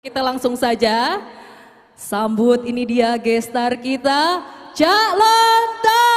Kita langsung saja sambut, ini dia gestar kita, Cak Lontong.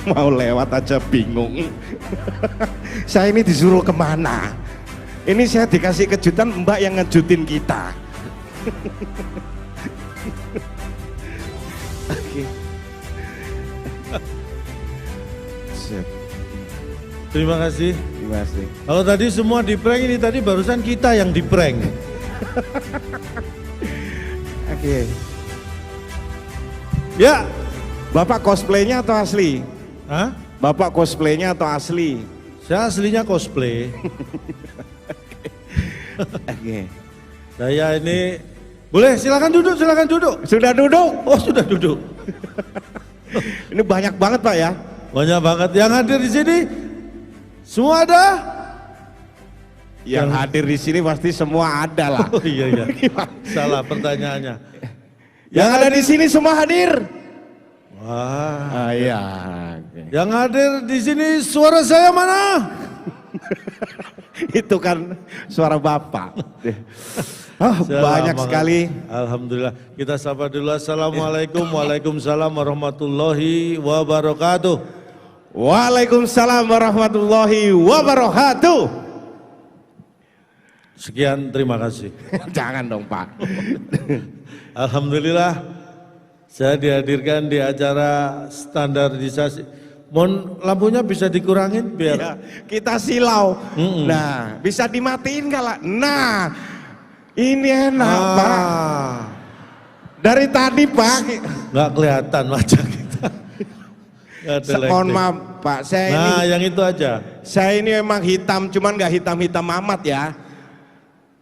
Mau lewat aja bingung. Saya ini disuruh kemana? Ini saya dikasih kejutan, Mbak yang ngejutin kita. Oke. Terima kasih. Terima kasih. Kalau tadi semua di prank, ini tadi barusan kita yang di prank. Oke. Ya. Bapak cosplaynya atau asli? Hah? Bapak cosplaynya atau asli? Saya aslinya cosplay. Oke. Saya ini boleh silakan duduk, silakan duduk. Sudah duduk? Oh, sudah duduk. Ini banyak banget Pak ya? Banyak banget yang hadir di sini. Semua ada? Yang hadir di sini pasti semua ada lah. Oh iya iya. Salah pertanyaannya. Yang ada di sini semua hadir? Wah. Iya. Yang hadir di sini suara saya mana? Itu kan suara Bapak. Oh, banyak sekali. Alhamdulillah. Kita sapa dulu. Assalamualaikum. Waalaikumsalam warahmatullahi wabarakatuh. Waalaikumsalam warahmatullahi wabarakatuh. Sekian, terima kasih. Jangan dong Pak. Alhamdulillah saya dihadirkan di acara standarisasi. Mohon lampunya bisa dikurangin biar Ya, kita silau. Nah, bisa dimatiin nggak lah? Nah, ini enak Pak. Dari tadi Pak. nggak kelihatan wajah kita. Nggak ada Mohon lighting. maaf Pak, saya ini Nah, yang itu aja. saya ini memang hitam, cuman nggak hitam-hitam amat ya.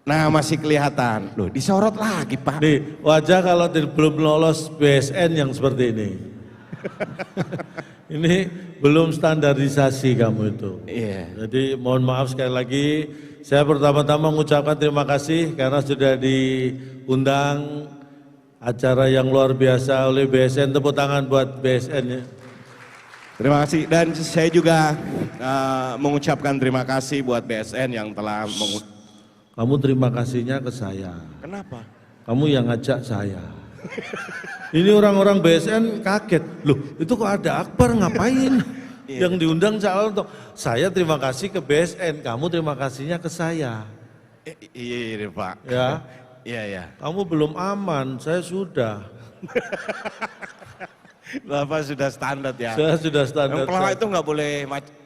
Nah, masih kelihatan. Loh, disorot lagi Pak. Nih, wajah kalau belum lolos BSN yang seperti ini. Ini belum standarisasi kamu itu. Iya. Jadi mohon maaf sekali lagi. Saya pertama-tama mengucapkan terima kasih karena sudah diundang acara yang luar biasa oleh BSN. Tepuk tangan buat BSN ya. Terima kasih, dan saya juga mengucapkan terima kasih buat BSN yang telah Kamu terima kasihnya ke saya. Kenapa? Kamu yang ngajak saya. Ini orang-orang BSN kaget. Loh, itu kok ada Akbar ngapain? Yang diundang calon toh. Saya terima kasih ke BSN, kamu terima kasihnya ke saya. Iya Pak. Ya. Iya ya. Kamu belum aman, saya sudah. Bapak sudah standar ya. Saya sudah standar. Yang pelawak itu nggak boleh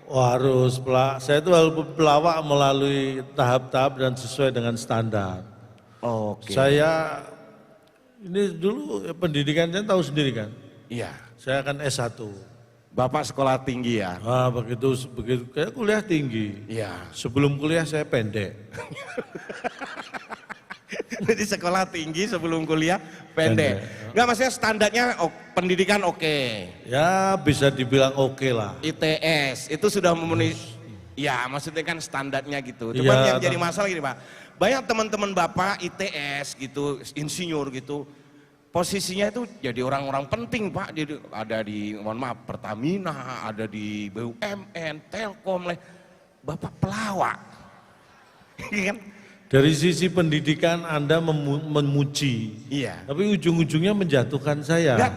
harus saya itu pelawak melalui tahap-tahap dan sesuai dengan standar. Oke. Saya ini dulu pendidikannya tahu sendiri kan. Iya. Saya kan S1. Bapak sekolah tinggi ya. Ah, begitu kayak kuliah tinggi. Iya. Sebelum kuliah saya pendek. Jadi sekolah tinggi sebelum kuliah pendek. Enggak, maksudnya standarnya pendidikan oke. Ya bisa dibilang oke lah. ITS itu sudah memenuhi. Ya maksudnya kan standarnya gitu. Iya, Cuman yang jadi masalah gini Pak. Banyak teman-teman Bapak ITS gitu, insinyur gitu. Posisinya itu jadi orang-orang penting Pak. Jadi ada di, mohon maaf, Pertamina, ada di BUMN, Telkom, Bapak pelawak. Kan? Dari sisi pendidikan Anda memuji, Iya. tapi ujung-ujungnya menjatuhkan saya. Enggak,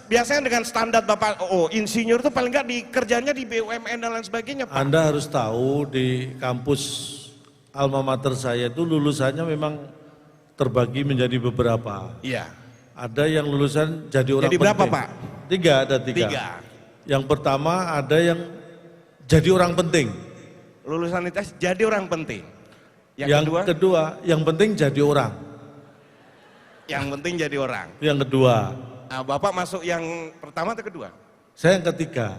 biasanya dengan standar Bapak, insinyur itu paling enggak di kerjanya di BUMN dan lain sebagainya, Pak. Anda harus tahu di kampus alma mater saya itu lulusannya memang terbagi menjadi beberapa. Iya. Ada yang lulusan jadi orang Jadi penting. berapa, Pak? Ada tiga. 3. Yang pertama ada yang jadi orang penting. Lulusan ITS jadi orang penting. Yang kedua, yang penting jadi orang. Yang penting jadi orang. Yang kedua. Nah, Bapak masuk yang pertama atau kedua? Saya yang ketiga.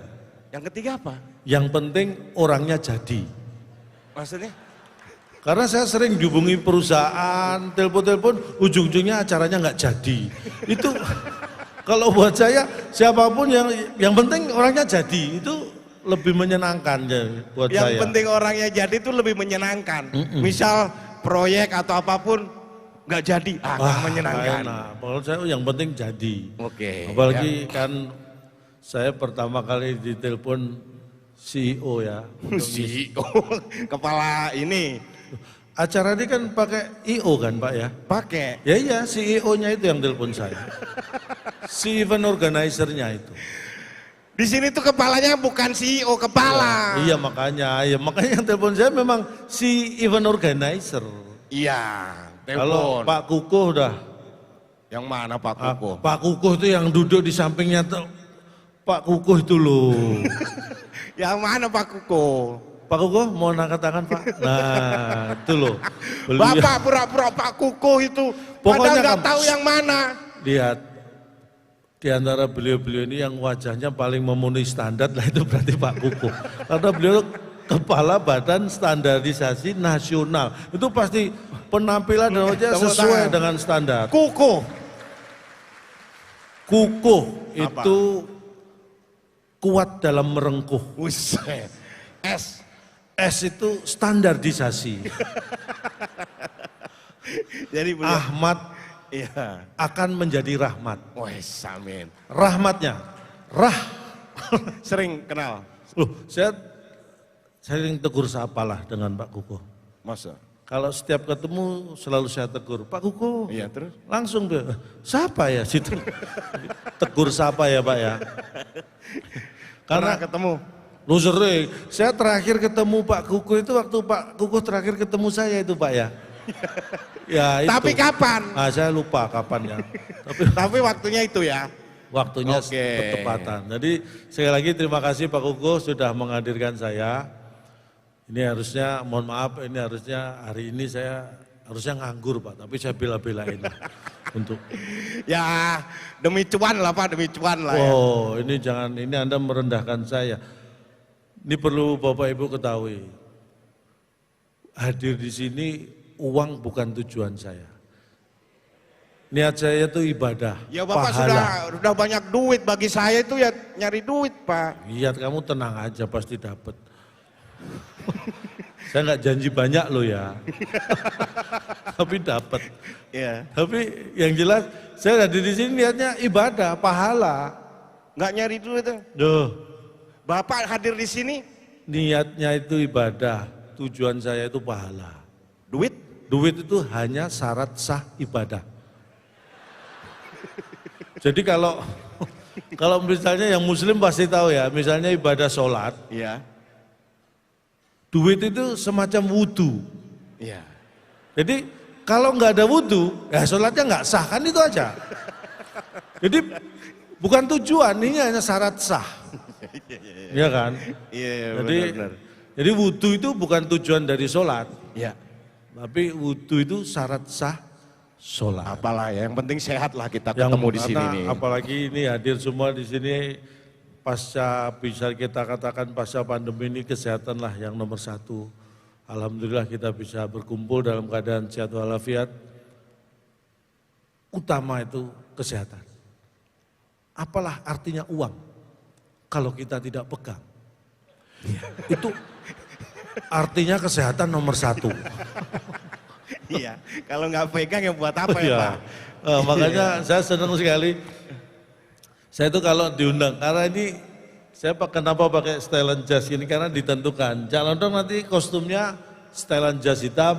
Yang ketiga apa? Yang penting orangnya jadi. Maksudnya? Karena saya sering dihubungi perusahaan, telepon-telepon, ujung-ujungnya acaranya nggak jadi. Itu kalau buat saya, siapapun yang penting orangnya jadi, itu lebih menyenangkan ya buat Yang saya. penting orangnya jadi itu lebih menyenangkan. Misal proyek atau apapun nggak jadi, nggak menyenangkan. Enak. Kalau saya yang penting jadi. Oke. Apalagi kan saya pertama kali ditelepon CEO ya. CEO, kepala ini Acara ini kan pakai IO kan Pak ya? pakai. Ya iya, CEO-nya itu yang telepon saya. Si event organizer-nya itu. Di sini tuh kepalanya bukan CEO, kepala. Iya makanya yang telepon saya memang si event organizer. Iya, Kalau telepon. Pak Kukuh udah. Yang mana Pak Kukuh? Pak Kukuh itu yang duduk di sampingnya tuh. Pak Kukuh itu loh. Yang mana Pak Kukuh? Pak Kukuh mau angkat tangan Pak. Nah itu loh. Beliau- Bapak pura-pura Pak Kukuh itu. Pokoknya Padahal nggak kan- tahu yang mana. Lihat. Di antara beliau-beliau ini yang wajahnya paling memenuhi standar lah itu berarti Pak Kukuh. Karena beliau kepala badan standarisasi nasional. Itu pasti penampilan dan wajah Tepuk sesuai tangan. dengan standar. Kukuh. Kukuh Apa? itu kuat dalam merengkuh. Buset. S. S itu standarisasi. Jadi beliau. Ahmad Iya. akan menjadi rahmat. Wes, amin. Rahmatnya, Sering kenal. Loh, saya sering tegur sapalah dengan Pak Kukuh. Masa? Kalau setiap ketemu selalu saya tegur, Pak Kukuh. Iya, terus? Langsung dia, siapa ya situ? Tegur sapa ya Pak ya. Karena Karena ketemu. lu sering, saya terakhir ketemu Pak Kukuh itu waktu Pak Kukuh terakhir ketemu saya itu Pak ya. Ya itu. Tapi kapan? Ah, saya lupa kapan ya. Tapi Tapi waktunya itu ya. waktunya Oke. bertepatan. Jadi sekali lagi terima kasih Pak Kukuh sudah menghadirkan saya. Ini harusnya, mohon maaf, ini harusnya hari ini saya harusnya nganggur Pak, tapi saya bela-belain untuk. Ya demi cuan lah Pak, demi cuan lah ya. Oh, ini jangan, ini Anda merendahkan saya. Ini perlu Bapak Ibu ketahui. Hadir di sini uang bukan tujuan saya. Niat saya itu ibadah, Ya Bapak pahala. sudah banyak duit, bagi saya itu ya nyari duit Pak. Niat kamu tenang aja pasti dapat. Saya nggak janji banyak loh ya. Tapi dapat. Iya. Tapi yang jelas saya hadir di sini niatnya ibadah, pahala. Nggak nyari duit tuh. Duh, Bapak hadir di sini, niatnya itu ibadah, tujuan saya itu pahala. duit? Duit itu hanya syarat sah ibadah. Jadi kalau misalnya yang muslim pasti tahu ya, misalnya ibadah sholat, Iya. duit itu semacam wudhu. Iya. Jadi kalau nggak ada wudhu, ya sholatnya nggak sah, kan itu aja. Jadi bukan tujuan, ini hanya syarat sah. Iya kan? Iya, Jadi jadi wudhu itu bukan tujuan dari sholat, Iya. tapi wudhu itu syarat sah sholat. Apalah ya, yang penting sehat lah kita ketemu di sini karena nih. apalagi ini hadir semua di sini pasca, bisa kita katakan pasca pandemi ini kesehatan lah yang nomor satu. Alhamdulillah kita bisa berkumpul dalam keadaan sehat walafiat. Utama itu kesehatan. Apalah artinya uang kalau kita tidak pegang? Itu artinya kesehatan nomor satu. Iya, kalau nggak pegang ya buat apa ya Iya. Pak? Makanya saya senang sekali. Saya itu kalau diundang, karena ini saya kenapa pakai setelan jas ini, karena ditentukan. Calon dong nanti kostumnya setelan jas hitam,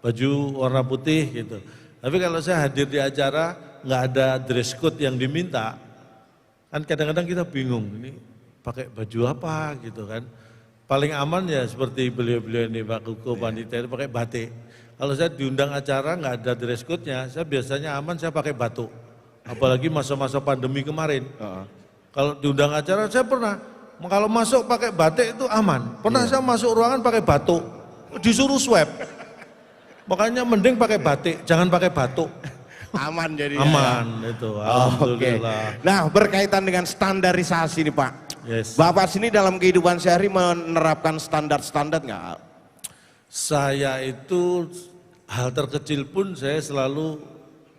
baju warna putih gitu. Tapi kalau saya hadir di acara nggak ada dress code yang diminta, kan kadang-kadang kita bingung ini pakai baju apa gitu kan. Paling aman ya seperti beliau-beliau ini Pak Kuko, panitia itu pakai batik. Kalau saya diundang acara nggak ada dress code-nya, saya biasanya aman saya pakai batuk. Apalagi masa-masa pandemi kemarin. Kalau diundang acara saya pernah, kalau masuk pakai batik itu aman. Pernah saya masuk ruangan pakai batuk, disuruh swab. Makanya mending pakai batik, jangan pakai batuk. Aman jadi. Aman itu, alhamdulillah. Nah berkaitan dengan standarisasi nih Pak. Yes. Bapak sini dalam kehidupan sehari menerapkan standar-standar nggak? Saya itu hal terkecil pun saya selalu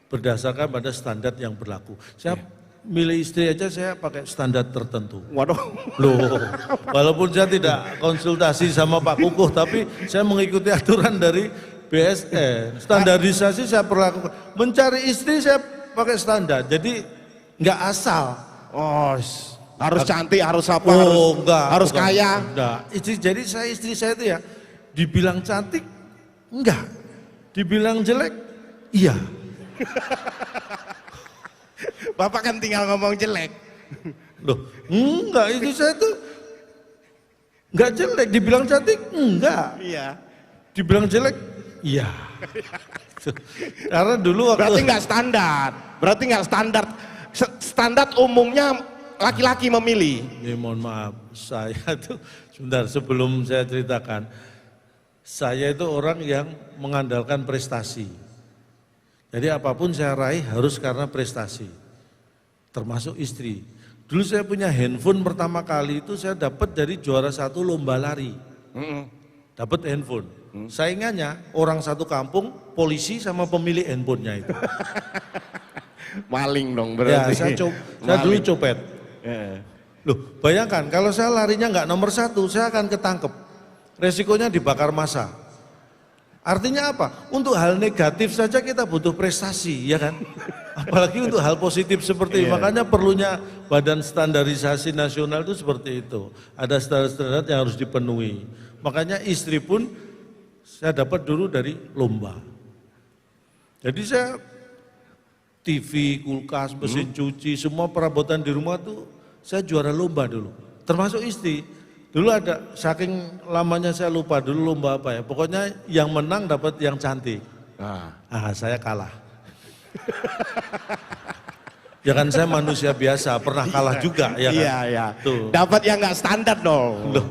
berdasarkan pada standar yang berlaku. Saya milih istri aja saya pakai standar tertentu. Waduh. Loh, walaupun saya tidak konsultasi sama Pak Kukuh, tapi saya mengikuti aturan dari BSN. Standarisasi saya perlakukan. Mencari istri saya pakai standar, jadi nggak asal. Oh, harus cantik, harus apa? Harus bukan, kaya. Enggak. Jadi istri saya itu ya, dibilang cantik, enggak. Dibilang jelek, iya. Bapak kan tinggal ngomong jelek. Loh, enggak, istri saya itu enggak jelek. Dibilang cantik, enggak. Iya. Dibilang jelek, iya. Karena dulu waktu... Berarti nggak standar. Berarti nggak standar. Standar umumnya laki-laki memilih. Ya, mohon maaf, saya itu sebentar sebelum saya ceritakan, saya itu orang yang mengandalkan prestasi. Jadi apapun saya raih harus karena prestasi, termasuk istri. Dulu saya punya handphone pertama kali itu saya dapat dari juara satu lomba lari. Dapat handphone. Saingannya orang satu kampung, polisi sama pemilik handphonenya itu. Maling dong Ya, berarti. saya dulu copet. Loh, bayangkan kalau saya larinya nggak nomor satu, saya akan ketangkep. Resikonya dibakar massa. Artinya apa? Untuk hal negatif saja kita butuh prestasi, ya kan? Apalagi untuk hal positif seperti itu. Makanya perlunya Badan Standarisasi Nasional itu seperti itu. Ada standar-standar yang harus dipenuhi. Makanya istri pun saya dapat dulu dari lomba. Jadi saya TV, kulkas, mesin cuci, semua perabotan di rumah tuh saya juara lomba dulu. Termasuk istri. Dulu ada, saking lamanya saya lupa dulu lomba apa ya. Pokoknya yang menang dapat yang cantik. Saya kalah. Ya kan saya manusia biasa, pernah kalah juga ya kan. Iya. Tuh. Dapat yang nggak standar dong. Loh,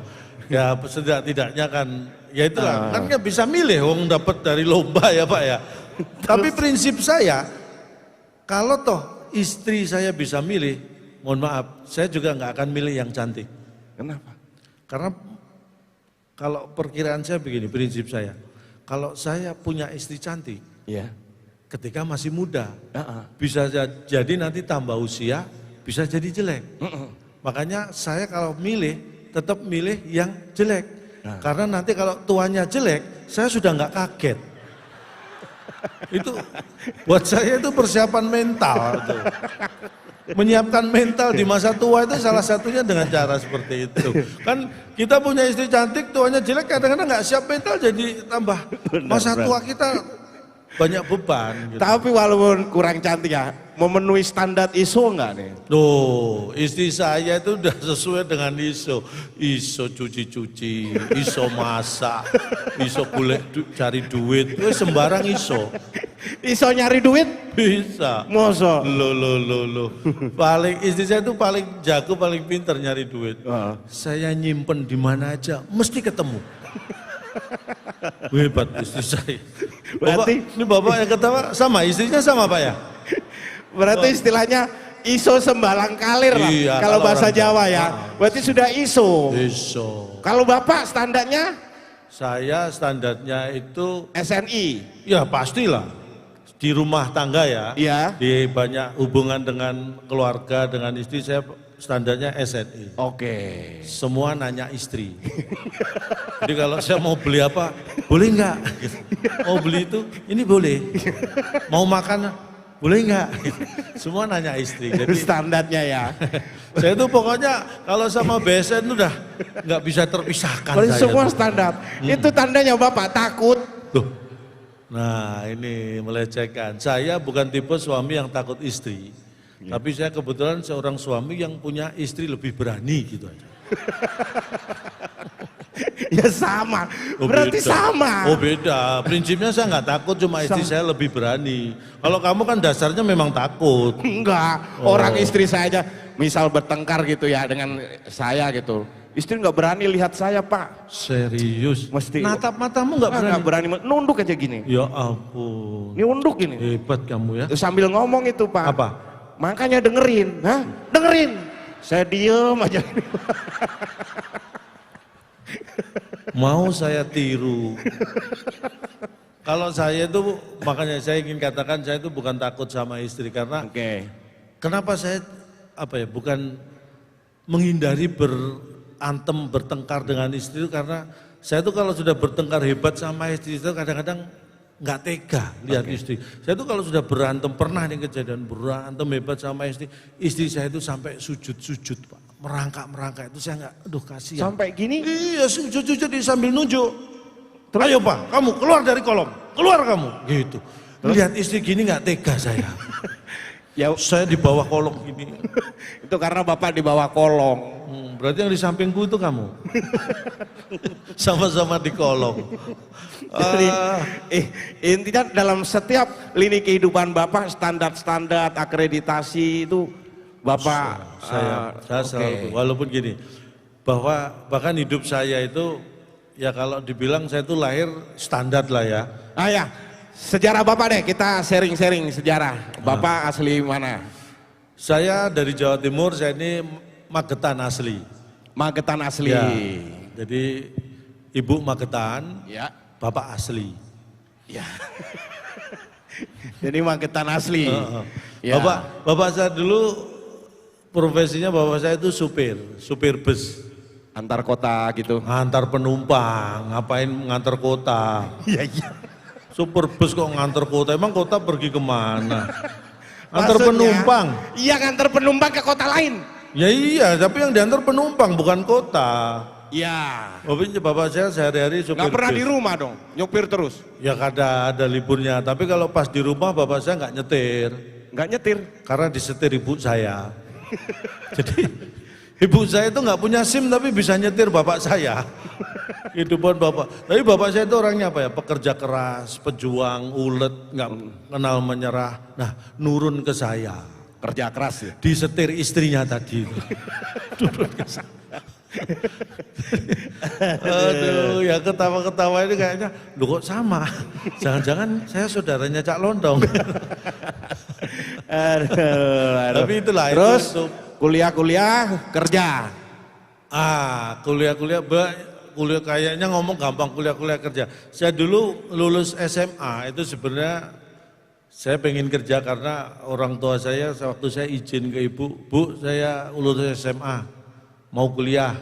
ya setidak-tidaknya kan, ya itulah. Kan nggak bisa milih, wong dapat dari lomba ya Pak ya. Tapi prinsip saya, kalau toh istri saya bisa milih, mohon maaf, saya juga nggak akan milih yang cantik. Kenapa? Karena kalau perkiraan saya begini, prinsip saya, kalau saya punya istri cantik, ketika masih muda, bisa jadi nanti tambah usia, bisa jadi jelek. Makanya saya kalau milih, tetap milih yang jelek. Karena nanti kalau tuanya jelek, saya sudah nggak kaget. Itu buat saya itu persiapan mental. Itu. Menyiapkan mental di masa tua itu salah satunya dengan cara seperti itu. Kan kita punya istri cantik, tuanya jelek, kadang-kadang nggak siap mental jadi tambah masa tua kita banyak beban. Gitu. Tapi walaupun kurang cantik ya, memenuhi standar ISO enggak nih? Tuh, istri saya itu udah sesuai dengan ISO. ISO cuci-cuci, ISO masak, ISO boleh cari duit, itu sembarang ISO. ISO nyari duit? Bisa. Masa? Loh. Paling istri saya itu paling jago, paling pintar nyari duit. Saya nyimpen di mana aja, mesti ketemu. Hebat istri saya. Berarti ini bapak yang ketawa sama istrinya sama Pak ya? Berarti istilahnya ISO sembalang kalir lah. Iya, kalau bahasa orang Jawa ya. Berarti sudah ISO. ISO. Kalau Bapak standarnya? Saya standarnya itu SNI. ya pastilah. Di rumah tangga ya. Iya. Di banyak hubungan dengan keluarga, dengan istri saya standarnya SNI. Oke. Semua nanya istri. Jadi kalau saya mau beli apa, boleh enggak? Mau beli itu, ini boleh. Mau makan, boleh enggak? Semua nanya istri. Jadi Standarnya ya. saya itu pokoknya kalau sama BSN udah nggak bisa terpisahkan. Berarti saya semua tuh. standar. Itu tandanya Bapak takut. Loh, Nah ini melecehkan. Saya bukan tipe suami yang takut istri. Tapi saya kebetulan seorang suami yang punya istri lebih berani gitu aja. Ya sama, Oh, berarti beda. sama. Oh beda, prinsipnya saya nggak takut, cuma istri saya lebih berani. Kalau kamu kan dasarnya memang takut. Enggak, Oh. orang istri saya aja misal bertengkar gitu ya dengan saya gitu. Istri nggak berani lihat saya Pak. Serius? Mesti. Natap matamu nggak berani? Nggak berani, nunduk aja gini. Ya ampun, Ini nunduk gini. hebat kamu ya. Terus sambil ngomong itu Pak. Apa? Makanya dengerin, hah? Dengerin. Saya diem aja. Mau saya tiru. Kalau saya itu, makanya saya ingin katakan saya itu bukan takut sama istri. Karena Oke. kenapa saya, bukan menghindari berantem, bertengkar dengan istri itu karena saya itu kalau sudah bertengkar hebat sama istri itu kadang-kadang nggak tega lihat istri. Saya itu kalau sudah berantem, pernah nih kejadian berantem hebat sama istri saya itu sampai sujud-sujud Pak. Merangkak-merangkak itu saya nggak, aduh kasihan. Sampai gini? Iya sujud-sujud sambil nunjuk. Ayo Pak, kamu keluar dari kolong, keluar kamu. Gitu. Lihat istri gini nggak tega saya. Ya Saya di bawah kolong gini. itu karena Bapak di bawah kolong. Berarti yang di sampingku itu kamu. Sama-sama di kolong. Jadi, intinya dalam setiap lini kehidupan Bapak standar-standar akreditasi itu Bapak Saya oke. selalu, walaupun gini, bahwa bahkan hidup saya itu, ya kalau dibilang saya itu lahir standar lah ya. Ah ya, sejarah Bapak deh, kita sharing-sharing sejarah. Bapak asli mana? Saya dari Jawa Timur, saya ini Magetan asli. Magetan asli. Ya, jadi ibu Magetan, Ya. bapak asli. Ya. Jadi Magetan asli. Ya. Bapak saya dulu profesinya bapak saya itu supir bus. Antar kota gitu. Ngantar penumpang, ngapain ngantar kota? Iya, iya. Supir bus kok ngantar kota, emang kota pergi kemana? Antar Maksudnya, penumpang. Iya, ngantar penumpang ke kota lain. Ya iya, tapi yang diantar penumpang bukan kota. Iya. Bapak saya sehari-hari supir Nggak pernah bus. di rumah dong, nyopir terus. Ya ada liburnya, tapi kalau pas di rumah bapak saya nggak nyetir. Nggak nyetir. Karena disetir ibu saya. Jadi ibu saya itu nggak punya SIM tapi bisa nyetir bapak saya. Kehidupan bapak. Tapi bapak saya itu orangnya apa ya? Pekerja keras, pejuang, ulet, nggak kenal menyerah. Nah, nurun ke saya. Kerja keras ya. Disetir istrinya tadi. Turun ke saya. Aduh, ya ketawa-ketawa ini kayaknya, lu kok sama? Jangan-jangan saya saudaranya Cak Londong. Aduh. Tapi itulah. Terus itu. kuliah-kuliah kerja. Kuliah kayaknya ngomong gampang kuliah kerja. Saya dulu lulus SMA itu sebenarnya saya pengen kerja karena orang tua saya waktu saya izin ke ibu, Bu saya lulus SMA mau kuliah.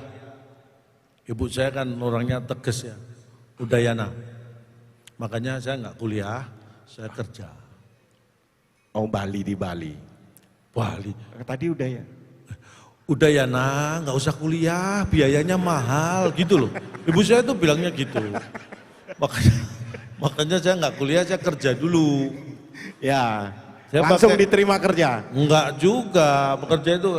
Ibu saya kan orangnya tegas ya, Udayana. Makanya saya nggak kuliah, saya kerja. Oh Bali di Bali. Bali. Tadi udah ya. Udayana nggak usah kuliah, biayanya mahal gitu loh. Ibu saya tuh bilangnya gitu. Makanya saya nggak kuliah, saya kerja dulu. Ya. Saya Langsung pakai- diterima kerja. Enggak juga, bekerja itu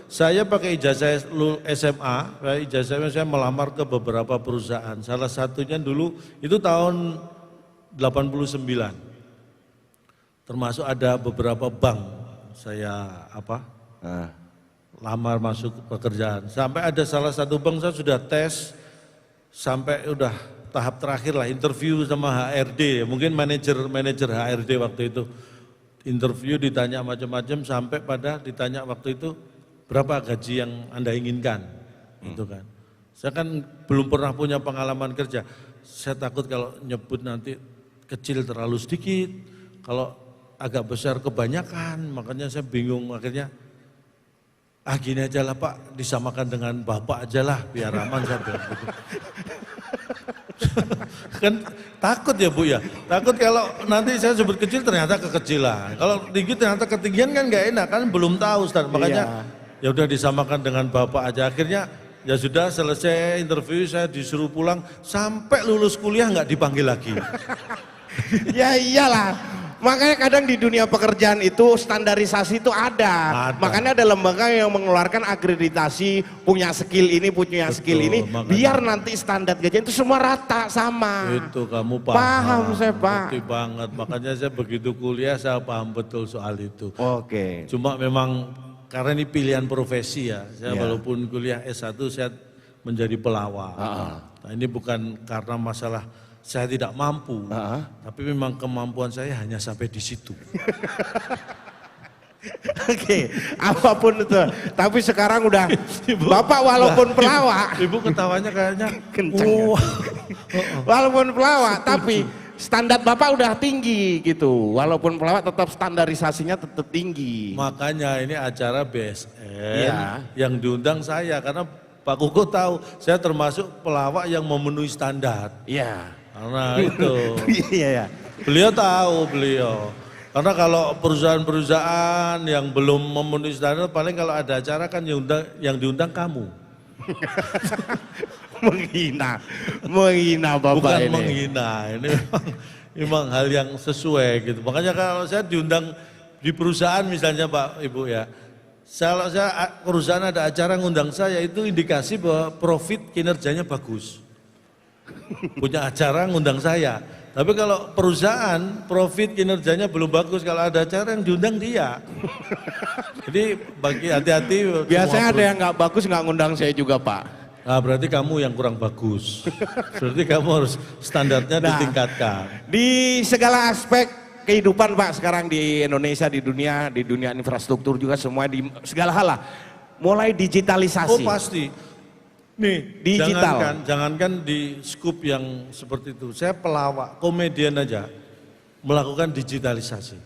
saya pakai ijazah SMA, ijazah saya melamar ke beberapa perusahaan. Salah satunya dulu itu tahun 89. Termasuk ada beberapa bank saya lamar masuk pekerjaan. Sampai ada salah satu bank saya sudah tes sampai udah tahap terakhir lah interview sama HRD, mungkin manajer HRD waktu itu. Interview ditanya macam-macam sampai pada ditanya waktu itu berapa gaji yang Anda inginkan, gitu kan. Saya kan belum pernah punya pengalaman kerja. Saya takut kalau nyebut nanti kecil terlalu sedikit, kalau agak besar kebanyakan, makanya saya bingung akhirnya. Gini aja lah Pak, disamakan dengan Bapak aja lah biar aman saya bilang gitu. Kan takut ya Bu ya, takut kalau nanti saya sebut kecil ternyata kekecilan. Kalau tinggi ternyata ketinggian kan nggak enak, kan belum tahu Ustaz. Makanya ya udah disamakan dengan Bapak aja. Akhirnya ya sudah selesai interview, saya disuruh pulang sampai lulus kuliah nggak dipanggil lagi. Ya iyalah. Makanya kadang di dunia pekerjaan itu standarisasi itu ada. Makanya ada lembaga yang mengeluarkan akreditasi, punya skill ini, punya skill ini, makanya. biar nanti standar gajian itu semua rata sama. Itu kamu paham. Paham saya Pak. Ngerti banget, makanya saya begitu kuliah saya paham betul soal itu. Oke. Cuma memang karena ini pilihan profesi ya, saya Ya. walaupun kuliah S1 saya menjadi pelawak. Nah, ini bukan karena masalah saya tidak mampu, tapi memang kemampuan saya hanya sampai di situ. Oke, apapun itu. Tapi sekarang udah, Bapak walaupun pelawak, Ibu ketawanya kayaknya kenceng ya? Walaupun pelawak, tapi standar Bapak udah tinggi gitu. Walaupun pelawak tetap standarisasinya tetap tinggi. Makanya ini acara BSN Iya. yang diundang saya karena Pak Kuko tahu saya termasuk pelawak yang memenuhi standar. Iya. Karena itu Iya ya. beliau tahu beliau. Karena kalau perusahaan-perusahaan yang belum memenuhi standar paling kalau ada acara kan yang diundang kamu. menghina Bapak Bukan ini. menghina, ini memang hal yang sesuai gitu. Makanya kalau saya diundang di perusahaan misalnya Pak Ibu ya, kalau saya perusahaan ada acara ngundang saya itu indikasi bahwa profit kinerjanya bagus. Punya acara ngundang saya. Tapi kalau perusahaan profit kinerjanya belum bagus, kalau ada acara yang diundang dia. Jadi bagi hati-hati. Biasanya ada yang nggak bagus nggak ngundang saya juga Pak. Nah, berarti kamu yang kurang bagus. Berarti kamu harus standarnya ditingkatkan. Di segala aspek kehidupan Pak sekarang di Indonesia, di dunia infrastruktur juga semua di segala hal lah. Mulai digitalisasi. Oh pasti. Nih, digital. Jangankan di skup yang seperti itu. Saya pelawak, komedian aja melakukan digitalisasi.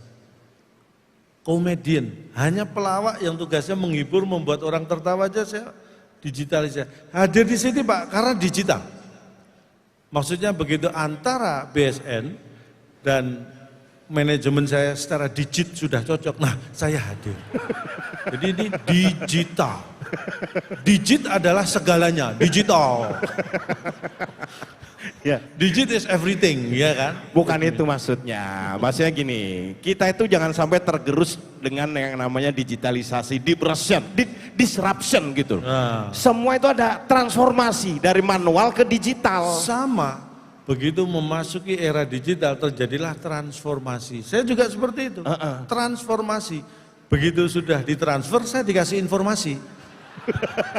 Komedian, hanya pelawak yang tugasnya menghibur, membuat orang tertawa aja saya digitalisasi. Hadir di sini Pak, karena digital. Maksudnya begitu antara BSN dan manajemen saya secara digit sudah cocok. Nah, saya hadir. Jadi ini digital. Digit adalah segalanya, digital. Ya. Digit is everything, ya kan? Bukan itu maksudnya. Maksudnya gini, kita itu jangan sampai tergerus dengan yang namanya digitalisasi, disruption gitu. Nah. Semua itu ada transformasi dari manual ke digital. Sama, begitu memasuki era digital terjadilah transformasi. Saya juga seperti itu, transformasi. Begitu sudah ditransfer, saya dikasih informasi.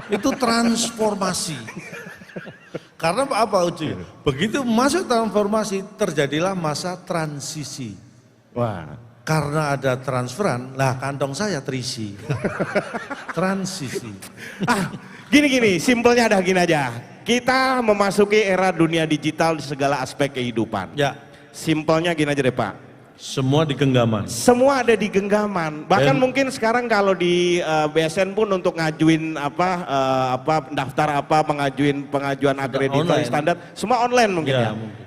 Itu transformasi. Karena apa Uci? Begitu masuk transformasi, terjadilah masa transisi. Wah. Karena ada transferan, lah kantong saya terisi. Transisi. Gini, simpelnya ada gini aja. Kita memasuki era dunia digital di segala aspek kehidupan. Ya. Simpelnya gini aja deh Pak. Semua di genggaman. Semua ada di genggaman. Bahkan mungkin sekarang kalau di BSN pun untuk ngajuin daftar pengajuan akreditasi standar, semua online mungkin ya. Mungkin.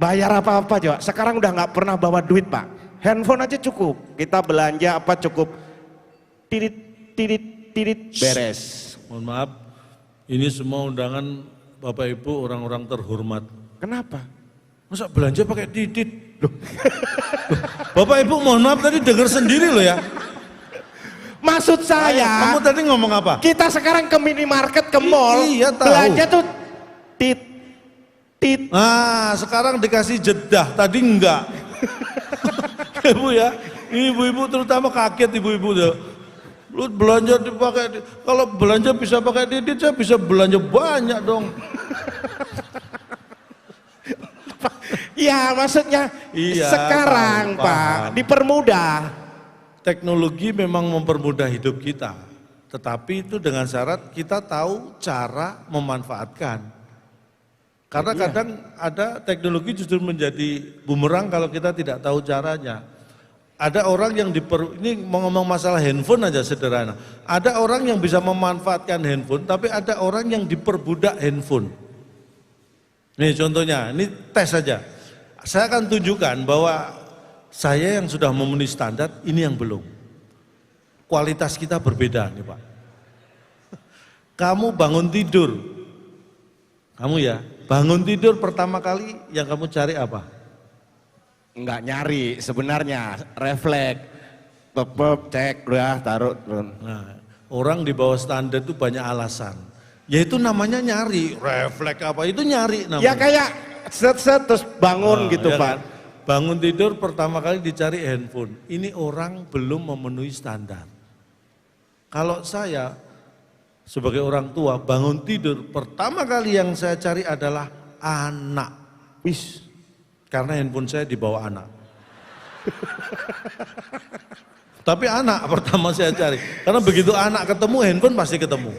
Bayar apa-apa coba. Sekarang udah nggak pernah bawa duit Pak. Handphone aja cukup. Kita belanja apa cukup. Tirit beres. Mohon maaf, ini semua undangan Bapak Ibu orang-orang terhormat. Kenapa? Masa belanja pakai titit? Loh. Bapak Ibu mohon maaf tadi dengar sendiri loh ya. Maksud saya, Kamu tadi ngomong apa? kita sekarang ke minimarket, ke mall, Iya, tahu. belanja tuh tit. Nah sekarang dikasih jedah, tadi enggak. Ibu ya, ibu-ibu terutama kaget ibu-ibu tuh. Lu belanja dipakai, kalau belanja bisa pakai titit, saya bisa belanja banyak dong. Ya maksudnya Iya, sekarang paham. Pak dipermudah. Teknologi memang mempermudah hidup kita, tetapi itu dengan syarat kita tahu cara memanfaatkan. Karena kadang ada teknologi justru menjadi bumerang kalau kita tidak tahu caranya. Ada orang yang ini mau ngomong masalah handphone aja sederhana. Ada orang yang bisa memanfaatkan handphone, tapi ada orang yang diperbudak handphone. Nih contohnya, ini tes saja. Saya akan tunjukkan bahwa saya yang sudah memenuhi standar, ini yang belum. Kualitas kita berbeda nih Pak. Kamu bangun tidur, kamu ya, bangun tidur pertama kali yang kamu cari apa? nggak nyari sebenarnya, refleks, cek, udah taruh. Nah, orang di bawah standar itu banyak alasan. Ya itu namanya nyari, refleks apa itu nyari namanya. Ya kayak set terus bangun gitu ya Pak. kan? Bangun tidur pertama kali dicari handphone. Ini orang belum memenuhi standar. Kalau saya sebagai orang tua bangun tidur pertama kali yang saya cari adalah anak. Wis. Karena handphone saya dibawa anak. Tapi anak pertama saya cari. Karena begitu anak ketemu, handphone pasti ketemu.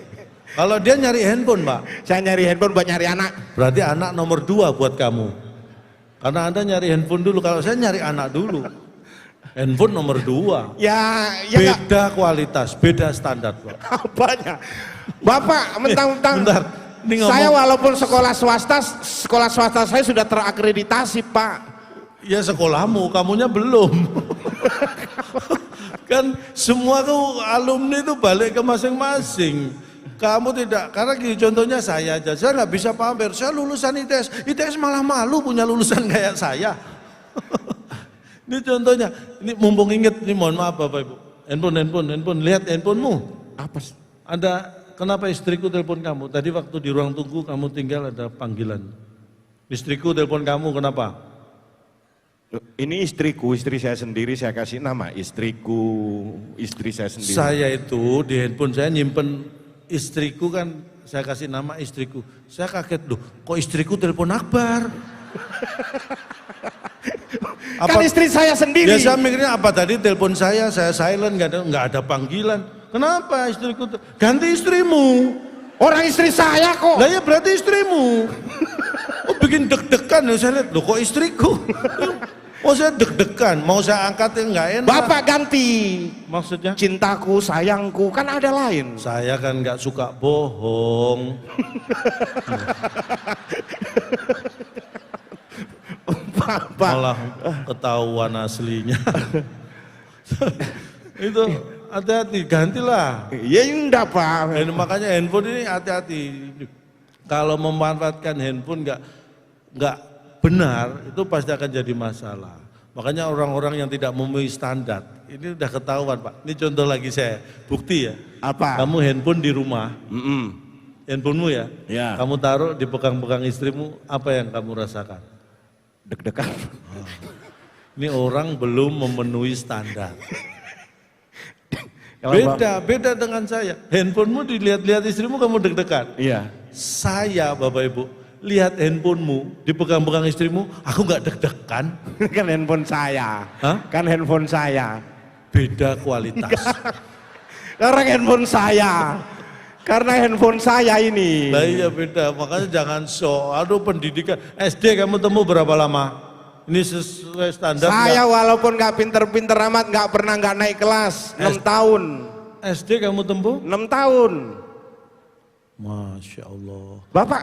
Kalau dia nyari handphone, Pak. Saya nyari handphone buat nyari anak. Berarti anak nomor 2 buat kamu. Karena Anda nyari handphone dulu, kalau saya nyari anak dulu. Handphone nomor 2. Ya beda kualitas, beda standar, Pak. Apanya? Bapak mentang-mentang Bentar. Saya walaupun sekolah swasta saya sudah terakreditasi Pak. Ya sekolahmu, kamunya belum. Kan semua tuh alumni itu balik ke masing-masing. Kamu tidak, karena gini contohnya saya aja, saya nggak bisa pamer, saya lulusan ITS malah malu punya lulusan kayak saya. Ini contohnya, ini mumpung inget, ini mohon maaf Bapak Ibu. Handphone, lihat handphonemu. Apa? Ada. Kenapa istriku telepon kamu? Tadi waktu di ruang tunggu kamu tinggal ada panggilan. Istriku telepon kamu, kenapa? Ini istriku, istri saya sendiri saya kasih nama istriku, istri saya sendiri. Saya itu di handphone saya nyimpen istriku kan, saya kasih nama istriku. Saya kaget loh, kok istriku telepon Akbar? Kan istri saya sendiri. Ya saya mikirnya apa tadi telepon saya silent, nggak ada panggilan. Kenapa istriku? Ganti istrimu. Orang istri saya kok. Lah ya berarti istrimu. Oh bikin deg-degan ya saya lihat, loh kok istriku? Oh saya deg-degan, mau saya angkat yang nggak enak. Bapak ganti. Maksudnya? Cintaku, sayangku, kan ada lain. Saya kan nggak suka bohong. Bapak. Malah ketahuan aslinya. Itu hati-hati, gantilah. Ya enggak Pak. Makanya handphone ini hati-hati. Kalau memanfaatkan handphone nggak benar, itu pasti akan jadi masalah. Makanya orang-orang yang tidak memenuhi standar, ini udah ketahuan Pak. Ini contoh lagi saya, bukti ya. Apa? Kamu handphone di rumah, handphonemu ya, Ya. kamu taruh di pegang-pegang istrimu, apa yang kamu rasakan? Deg-degan. Ini orang belum memenuhi standar. Kalau Beda dengan saya. Handphonemu dilihat-lihat istrimu kamu deg-degan. Iya. Saya Bapak Ibu, lihat handphonemu dipegang-pegang istrimu, aku nggak deg-degan. Kan handphone saya. Hah? Kan handphone saya. Beda kualitas. Orang handphone saya. Karena handphone saya ini. Lah iya beda, makanya jangan sok. Aduh pendidikan. SD kamu temu berapa lama? Ini sesuai standar. Saya walaupun nggak pinter-pinter amat, nggak pernah nggak naik kelas. 6 tahun. SD kamu tempuh? 6 tahun. Masya Allah. Bapak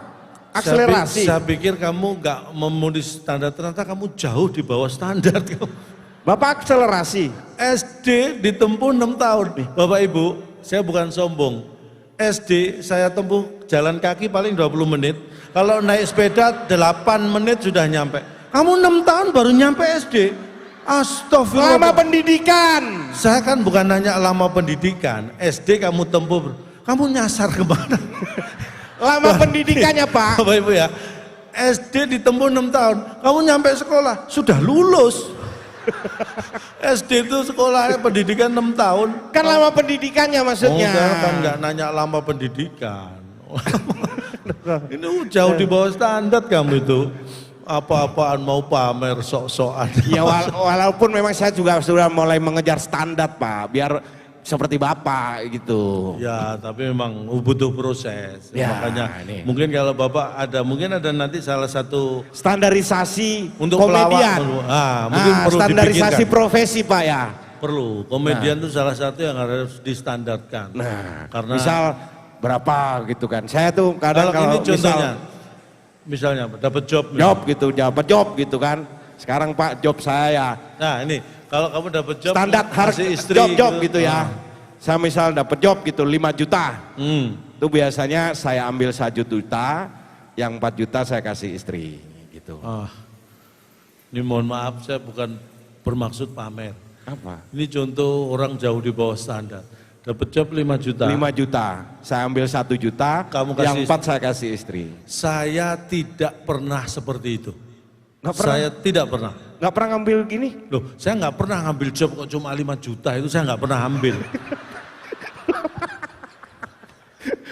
akselerasi. Saya pikir kamu nggak memenuhi standar, ternyata kamu jauh di bawah standar. Bapak akselerasi. SD ditempuh 6 tahun. Bapak Ibu, saya bukan sombong. SD saya tempuh jalan kaki paling 20 menit. Kalau naik sepeda 8 menit sudah nyampe. Kamu 6 tahun baru nyampe SD. Astagfirullah. Lama pendidikan. Saya kan bukan hanya lama pendidikan. SD kamu tempuh. Kamu nyasar kemana? Lama pendidikannya Pak. Bapak Ibu ya. SD ditempuh 6 tahun. Kamu nyampe sekolah sudah lulus. SD itu sekolah pendidikan 6 tahun. Kan lama pendidikannya maksudnya. Enggak, kan enggak nanya lama pendidikan. Ini jauh di bawah standar kamu itu. Apa-apaan mau pamer sok-sokan. Ya walaupun memang saya juga sudah mulai mengejar standar Pak. Biar seperti Bapak gitu. Ya tapi memang butuh proses. Ya, Makanya ini. mungkin kalau Bapak mungkin ada nanti salah satu Standarisasi untuk komedian. mungkin perlu standarisasi dipikirkan. profesi Pak ya. Perlu. Komedian itu salah satu yang harus distandarkan. Nah, Karena misal berapa gitu kan. Saya tuh kadang kalau ini kalau contohnya, misalnya dapat job. dapat job gitu kan. Sekarang Pak job saya. Nah ini kalau kamu dapat job, Standar harus kasih istri job gitu ya. Saya misal dapat job gitu 5 juta. Itu biasanya saya ambil 1 juta, yang 4 juta saya kasih istri gitu. Ini mohon maaf, saya bukan bermaksud pamer. Apa? Ini contoh orang jauh di bawah standar. Dapat job 5 juta. 5 juta, saya ambil 1 juta, Kamu yang kasih- 4 saya kasih istri. Saya tidak pernah seperti itu. Nggak pernah? Saya tidak pernah. Nggak pernah ngambil gini? Loh, saya nggak pernah ngambil job kok cuma 5 juta, itu saya nggak pernah ambil.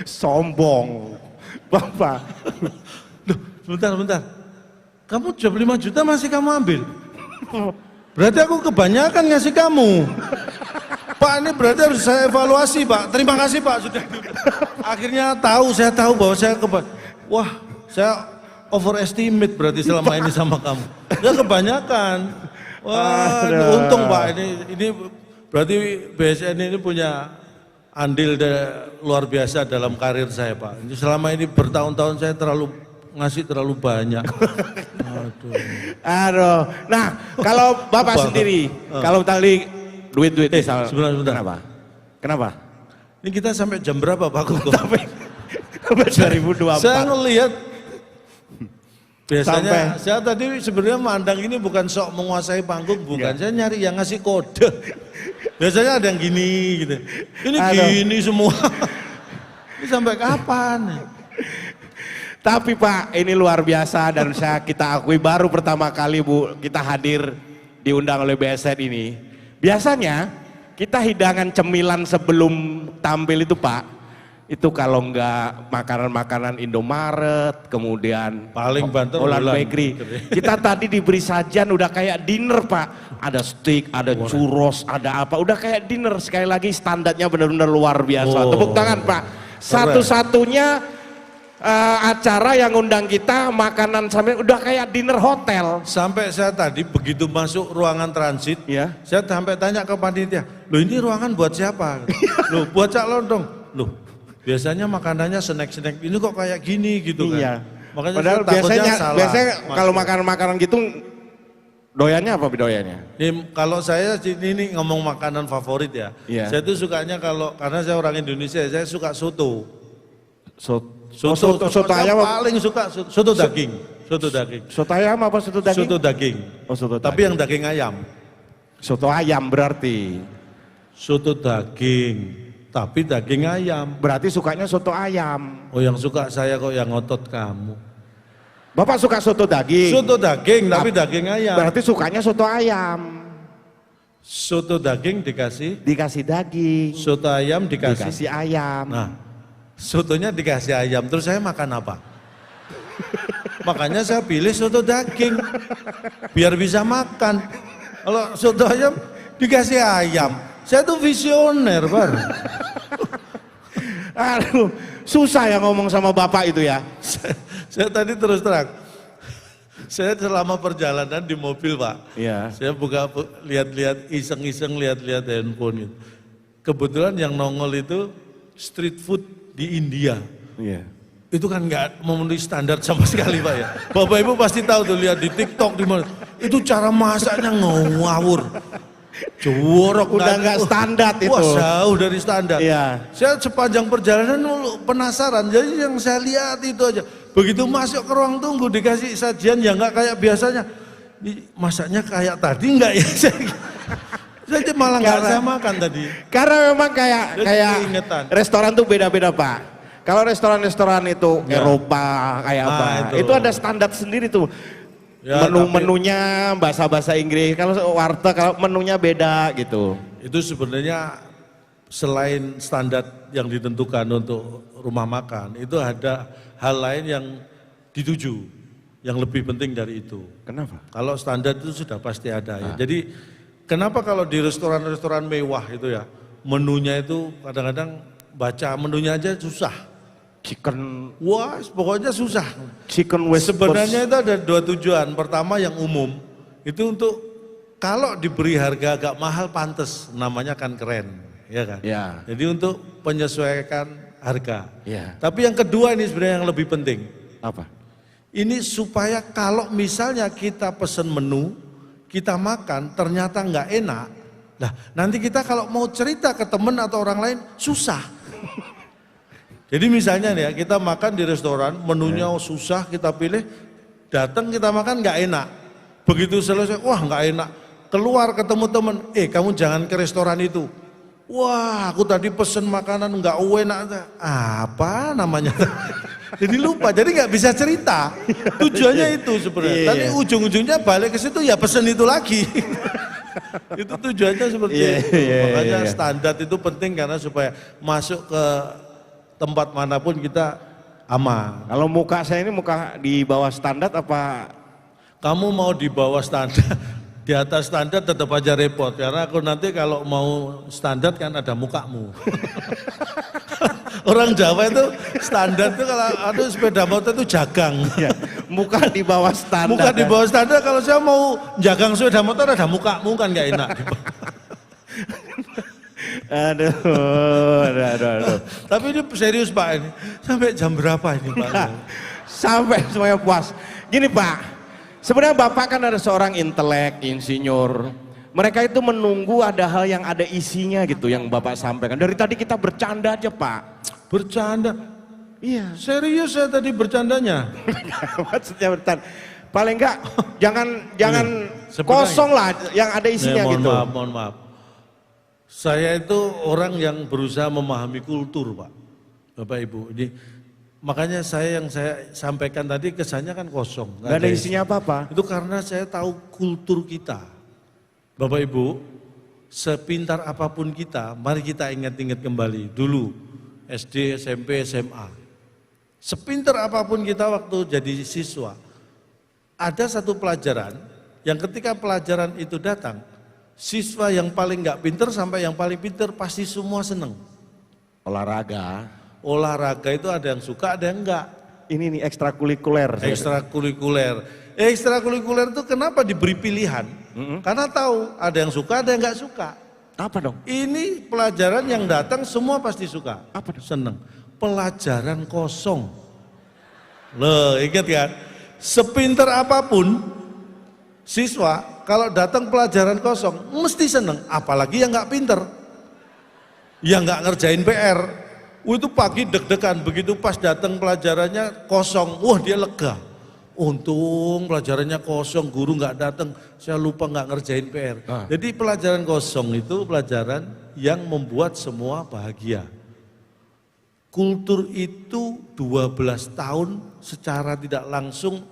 Sombong, Bapak. Loh, sebentar. Kamu job 5 juta masih kamu ambil? Berarti aku kebanyakan ngasih kamu. Pak, ini berarti harus saya evaluasi, Pak. Terima kasih, Pak. Sudah. Akhirnya saya tahu bahwa wah, saya overestimate berarti selama ini sama kamu. Ya kebanyakan. Wah, untung, Pak. Ini berarti BSN ini punya andil luar biasa dalam karir saya, Pak. Ini selama ini bertahun-tahun saya ngasih terlalu banyak. Aduh. Nah, kalau Bapak sendiri, kalau tadi duit misal. Sebentar. Kenapa? Ini kita sampai jam berapa, Pak Koko? Sampai 2024. Saya ngelihat biasanya saya tadi sebenarnya mandang ini bukan sok menguasai panggung, bukan. Saya nyari yang ngasih kode. Biasanya ada yang gini gitu. Ini gini semua. Ini sampai kapan? Tapi Pak, ini luar biasa dan kita akui baru pertama kali Bu kita hadir diundang oleh BSN ini. Biasanya kita hidangan cemilan sebelum tampil itu Pak, itu kalau enggak makanan-makanan Indomaret, kemudian paling banter Holland Bakery. Kita tadi diberi sajian udah kayak dinner Pak. Ada steak, ada churros, ada apa. Udah kayak dinner, sekali lagi standarnya benar-benar luar biasa. Tepuk tangan Pak. Satu-satunya acara yang undang kita makanan sampai udah kayak dinner hotel. Sampai saya tadi begitu masuk ruangan transit, Ya. saya sampai tanya ke panitia, loh ini ruangan buat siapa? Loh buat Cak Londong. Loh biasanya makanannya snack-snack, ini kok kayak gini gitu kan. Iya. Makanya Padahal saya salah. biasanya kalau makanan-makanan gitu doyannya apa doyannya? Kalau saya ini ngomong makanan favorit ya. Iya. Saya tuh sukanya karena saya orang Indonesia, saya suka soto. Soto ayam apa? Paling suka soto daging. Soto daging. Soto ayam apa soto daging? Soto daging. Oh, soto Tapi daging. yang daging ayam. Soto ayam berarti. Soto daging. Tapi daging ayam. Berarti sukanya soto ayam. Oh yang suka saya kok yang ngotot kamu. Bapak suka soto daging? Soto daging tapi daging ayam. Berarti sukanya soto ayam. Soto daging dikasih. Dikasih daging. Soto ayam dikasih. Dikasih ayam. Nah, sotonya dikasih ayam, terus saya makan apa? Makanya saya pilih soto daging, biar bisa makan. Kalau soto ayam dikasih ayam, saya tuh visioner, Bar. Aduh, susah ya ngomong sama bapak itu ya. Saya tadi terus terang, saya selama perjalanan di mobil Pak, Iya. saya lihat-lihat, iseng-iseng lihat-lihat handphone gitu. Kebetulan yang nongol itu street food di India. Iya. Itu kan nggak memenuhi standar sama sekali Pak ya. Bapak Ibu pasti tahu tuh lihat di TikTok di mana. Itu cara masaknya ngawur. Jorok Udah nggak standar itu. Wah jauh dari standar. Iya. Saya sepanjang perjalanan penasaran. Jadi yang saya lihat itu aja. Begitu masuk ke ruang tunggu dikasih sajian yang nggak kayak biasanya. Ini masaknya kayak tadi nggak ya? Saya malah nggak saya makan tadi. Karena memang kayak keingetan. restoran tuh beda-beda Pak. Kalau restoran-restoran itu Ya. Eropa kayak apa, itu ada standar sendiri tuh. Ya, Menunya bahasa Inggris, kalau warteg kalau menunya beda gitu. Itu sebenarnya selain standar yang ditentukan untuk rumah makan, itu ada hal lain yang dituju, yang lebih penting dari itu. Kenapa? Kalau standar itu sudah pasti ada ya. Jadi kenapa kalau di restoran-restoran mewah itu ya, menunya itu kadang-kadang baca menunya aja susah. Wah, pokoknya susah. Chicken West Sebenarnya itu ada dua tujuan. Pertama yang umum, itu untuk kalau diberi harga agak mahal pantes, namanya kan keren, ya kan? Ya. Jadi untuk penyesuaikan harga. Ya. Tapi yang kedua ini sebenarnya yang lebih penting. Apa? Ini supaya kalau misalnya kita pesen menu, kita makan ternyata nggak enak. Nah, nanti kita kalau mau cerita ke teman atau orang lain susah. Jadi misalnya nih ya, kita makan di restoran, menunya susah kita pilih, datang kita makan nggak enak. Begitu selesai, wah nggak enak. Keluar ketemu temen, kamu jangan ke restoran itu. Wah, aku tadi pesen makanan nggak enak. Apa namanya? Jadi lupa, jadi nggak bisa cerita. Tujuannya itu sebenarnya. Tapi ujung-ujungnya balik ke situ ya pesen itu lagi. Itu tujuannya seperti itu. Makanya standar itu penting karena supaya masuk ke tempat manapun kita aman. Kalau muka saya ini muka di bawah standar apa? Kamu mau di bawah standar, di atas standar tetap aja repot. Karena aku nanti kalau mau standar kan ada mukamu. Orang Jawa itu standar itu kalau ada sepeda motor itu jagang. Ya, muka di bawah standar. Muka di bawah standar, kalau saya mau jagang sepeda motor ada mukamu kan gak enak. Aduh. Tapi ini serius Pak ini, sampai jam berapa ini Pak? Sampai semuanya puas. Gini Pak, sebenarnya Bapak kan ada seorang intelek, insinyur. Mereka itu menunggu ada hal yang ada isinya gitu yang Bapak sampaikan. Dari tadi kita bercanda aja Pak. Bercanda? Iya. Serius saya tadi bercandanya. Maksudnya bercanda. Paling enggak jangan kosong lah yang ada isinya mohon gitu. Mohon maaf. Saya itu orang yang berusaha memahami kultur Pak. Bapak Ibu. Ini makanya yang saya sampaikan tadi kesannya kan kosong. Gak ada isinya apa-apa. Itu karena saya tahu kultur kita. Bapak Ibu, sepintar apapun kita, mari kita ingat-ingat kembali dulu. SD, SMP, SMA. Sepintar apapun kita waktu jadi siswa, ada satu pelajaran yang ketika pelajaran itu datang, siswa yang paling nggak pinter sampai yang paling pinter pasti semua seneng. Olahraga. Olahraga itu ada yang suka, ada yang enggak. Ini nih ekstrakurikuler. Ekstrakurikuler itu kenapa diberi pilihan? Karena tahu ada yang suka, ada yang enggak suka. Apa dong? Ini pelajaran yang datang semua pasti suka. Apa dong? Seneng. Pelajaran kosong. Loh, ingat kan? Sepinter apapun siswa kalau datang pelajaran kosong mesti seneng. Apalagi yang enggak pinter, yang enggak ngerjain PR. Itu pagi deg-degan, begitu pas datang pelajarannya kosong, wah dia lega. Untung pelajarannya kosong, guru nggak datang, saya lupa nggak ngerjain PR. Jadi pelajaran kosong itu pelajaran yang membuat semua bahagia. Kultur itu 12 tahun secara tidak langsung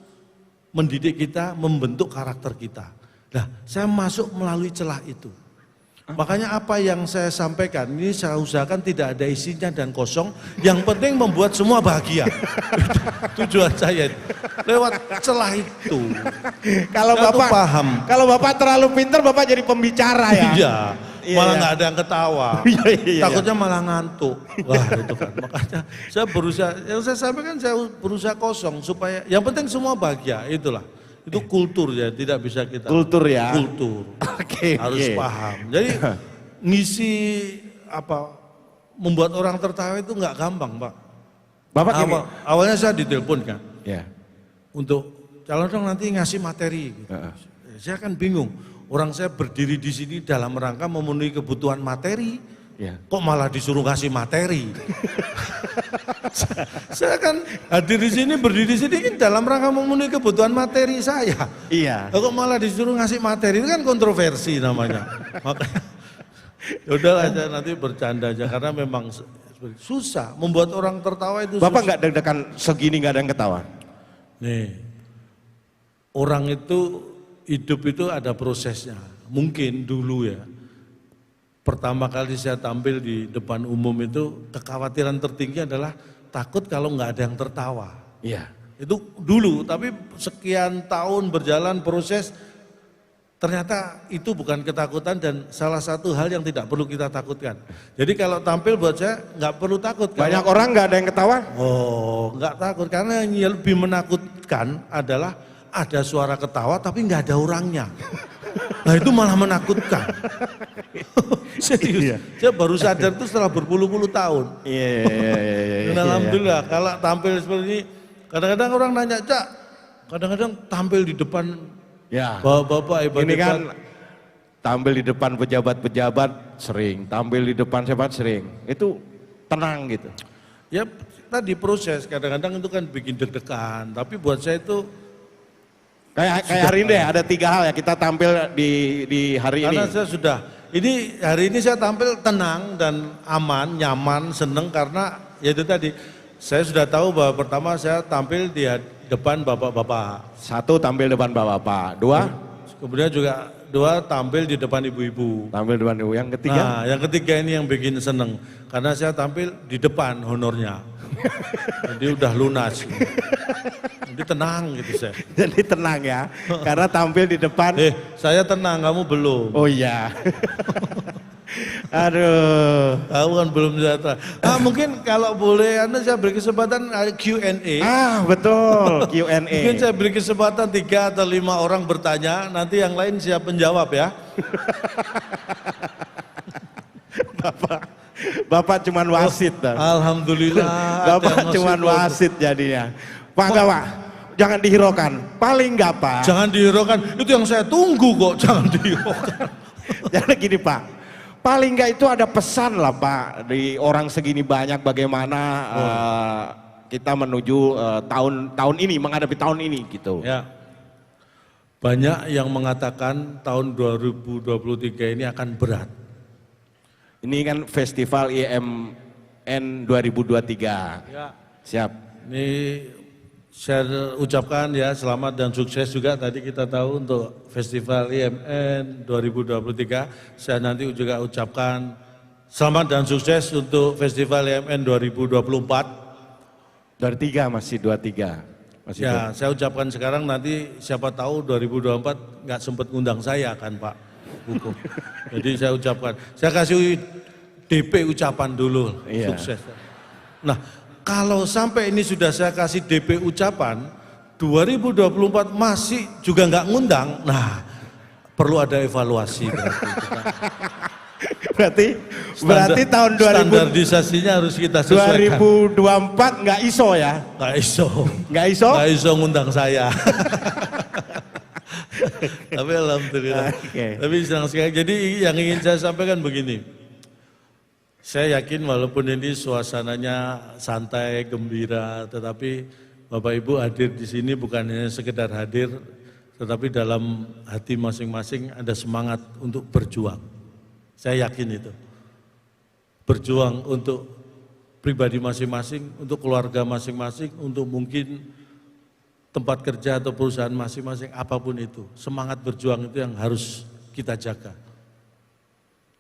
mendidik kita, membentuk karakter kita. Nah, saya masuk melalui celah itu. Makanya apa yang saya sampaikan ini saya usahakan tidak ada isinya dan kosong. Yang penting membuat semua bahagia. Tujuan saya lewat celah itu. Kalau Bapak paham. Kalau Bapak terlalu pintar, Bapak jadi pembicara ya. Iya. Malah nggak ada yang ketawa. Iya. Takutnya malah ngantuk. Wah itu kan. Makanya saya berusaha. Yang saya sampaikan saya berusaha kosong supaya yang penting semua bahagia. Itulah. Itu kultur ya, tidak bisa kita. Kultur ya. Kultur. Oke. Harus paham. Jadi ngisi membuat orang tertawa itu nggak gampang, Pak. Bapak gini. Awalnya saya ditelepon kan. Ya. Untuk calon dong nanti ngasih materi. Gitu. Saya kan bingung. Orang saya berdiri di sini dalam rangka memenuhi kebutuhan materi. Ya. Kok malah disuruh ngasih materi? Saya kan hadir di sini, berdiri di sini kan dalam rangka memenuhi kebutuhan materi saya. Iya. Kok malah disuruh ngasih materi, itu kan kontroversi namanya. Makanya udah aja nanti bercanda aja karena memang susah membuat orang tertawa itu. Bapak nggak deg-degan segini nggak ada yang ketawa? Nih, orang itu hidup itu ada prosesnya. Mungkin dulu ya. Pertama kali saya tampil di depan umum itu kekhawatiran tertinggi adalah takut kalau nggak ada yang tertawa. Iya. Itu dulu, tapi sekian tahun berjalan proses ternyata itu bukan ketakutan dan salah satu hal yang tidak perlu kita takutkan. Jadi kalau tampil buat saya nggak perlu takut. Banyak orang nggak ada yang ketawa? Oh, nggak takut karena yang lebih menakutkan adalah ada suara ketawa tapi nggak ada orangnya. Nah itu malah menakutkan. Serius, saya baru sadar itu setelah berpuluh-puluh tahun. Iya. Dan alhamdulillah kalau tampil seperti ini, kadang-kadang orang nanya, Cak, kadang-kadang tampil di depan bapak-bapak hebat-hebat. Ini kan tampil di depan pejabat-pejabat sering, tampil di depan siapa sering. Itu tenang gitu. Ya tadi proses, kadang-kadang itu kan bikin deg-degan, tapi buat saya itu Kayak hari ini deh, ada 3 hal ya kita tampil di hari ini. Karena saya sudah, hari ini saya tampil tenang dan aman, nyaman, seneng karena ya itu tadi. Saya sudah tahu bahwa pertama saya tampil di depan bapak-bapak. 1 tampil depan bapak-bapak, 2 kemudian juga 2 tampil di depan ibu-ibu. tampil depan ibu. Yang ketiga? Nah, yang ketiga ini yang bikin seneng karena saya tampil di depan honornya. Jadi udah lunas. Jadi tenang gitu saya. Jadi tenang ya, karena tampil di depan. Saya tenang, kamu belum. Oh iya. Aduh. Kamu kan belum sejahtera. Mungkin kalau boleh saya beri kesempatan Q&A. Betul, Q&A. Mungkin saya beri kesempatan 3 atau 5 orang bertanya, nanti yang lain siap menjawab ya. Bapak cuman wasit. Alhamdulillah. Bapak cuman wasit jadinya. Pak jangan dihiraukan. Paling enggak Pak. Jangan dihiraukan, itu yang saya tunggu kok, jangan dihiraukan. Jadi gini Pak, paling enggak itu ada pesan lah Pak, di orang segini banyak bagaimana kita menuju tahun ini, menghadapi tahun ini gitu. Ya. Banyak yang mengatakan tahun 2023 ini akan berat. Ini kan festival IMN 2023. Ya. Siap. Ini saya ucapkan ya selamat dan sukses juga tadi kita tahu untuk festival IMN 2023. Saya nanti juga ucapkan selamat dan sukses untuk festival IMN 2024. 23 masih 23. Masih ya, saya ucapkan sekarang nanti siapa tahu 2024 nggak sempat ngundang saya kan Pak Hukum. Jadi saya ucapkan, saya kasih DP ucapan dulu, iya. Sukses. Nah, kalau sampai ini sudah saya kasih DP ucapan, 2024 masih juga nggak ngundang, nah perlu ada evaluasi berarti tahun 2000 standarisasinya harus kita sesuaikan. 2024 nggak ISO ya? Nggak ISO. Nggak ISO? Nggak ISO ngundang saya. Tapi alhamdulillah. Tapi senang sekali. Jadi yang ingin saya sampaikan begini. Saya yakin walaupun ini suasananya santai, gembira, tetapi Bapak Ibu hadir di sini bukan hanya sekedar hadir, tetapi dalam hati masing-masing ada semangat untuk berjuang. Saya yakin itu. Berjuang untuk pribadi masing-masing, untuk keluarga masing-masing, untuk mungkin tempat kerja atau perusahaan masing-masing, apapun itu. Semangat berjuang itu yang harus kita jaga.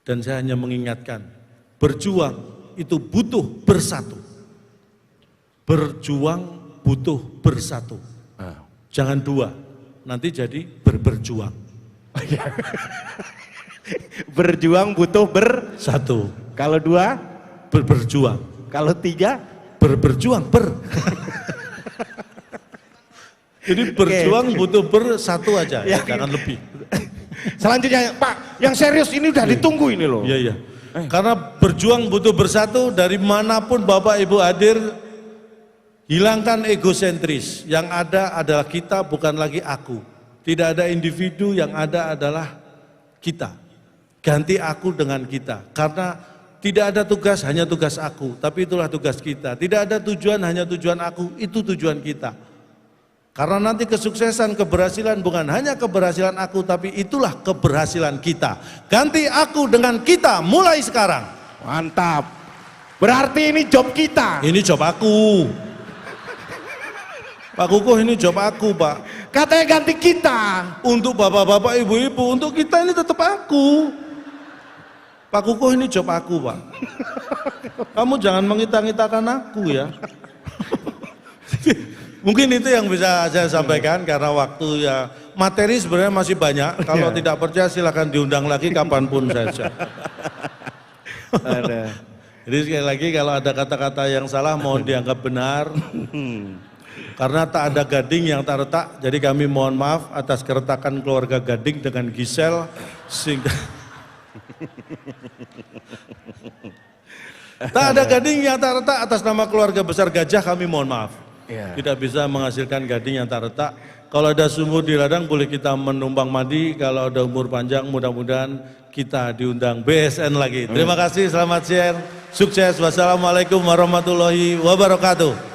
Dan saya hanya mengingatkan, berjuang itu butuh bersatu. Berjuang butuh bersatu. Jangan 2, nanti jadi berjuang. Berjuang butuh bersatu. Kalau 2 berjuang. Kalau 3 berjuang Jadi berjuang butuh bersatu aja, ya, jangan lebih. Selanjutnya Pak, yang serius ini udah ditunggu ini loh. Iya. Karena berjuang butuh bersatu, dari manapun Bapak Ibu hadir, hilangkan egosentris. Yang ada adalah kita, bukan lagi aku. Tidak ada individu, yang ada adalah kita. Ganti aku dengan kita, karena tidak ada tugas hanya tugas aku, tapi itulah tugas kita. Tidak ada tujuan hanya tujuan aku, itu tujuan kita. Karena nanti kesuksesan, keberhasilan bukan hanya keberhasilan aku, tapi itulah keberhasilan kita. Ganti aku dengan kita mulai sekarang. Mantap. Berarti ini job kita. Ini job aku. Pak Kukuh, ini job aku Pak. Katanya ganti kita. Untuk bapak-bapak, ibu-ibu, untuk kita ini tetap aku. Pak Kukuh, ini job aku Pak. Kamu jangan mengita-ngitakan aku ya. Mungkin itu yang bisa saya sampaikan karena waktu ya, materi sebenarnya masih banyak. Kalau tidak percaya silakan diundang lagi kapanpun saja. Jadi sekali lagi kalau ada kata-kata yang salah mohon dianggap benar. Karena tak ada gading yang tak retak, jadi kami mohon maaf atas keretakan keluarga Gading dengan Gisel sehingga tak ada gading yang tak retak atas nama keluarga besar Gajah, kami mohon maaf. Tidak bisa menghasilkan gading yang tak retak. Kalau ada sumur di ladang boleh kita menumpang mandi, kalau ada umur panjang mudah-mudahan kita diundang BSN lagi. Terima kasih, selamat siang, sukses, wassalamualaikum warahmatullahi wabarakatuh.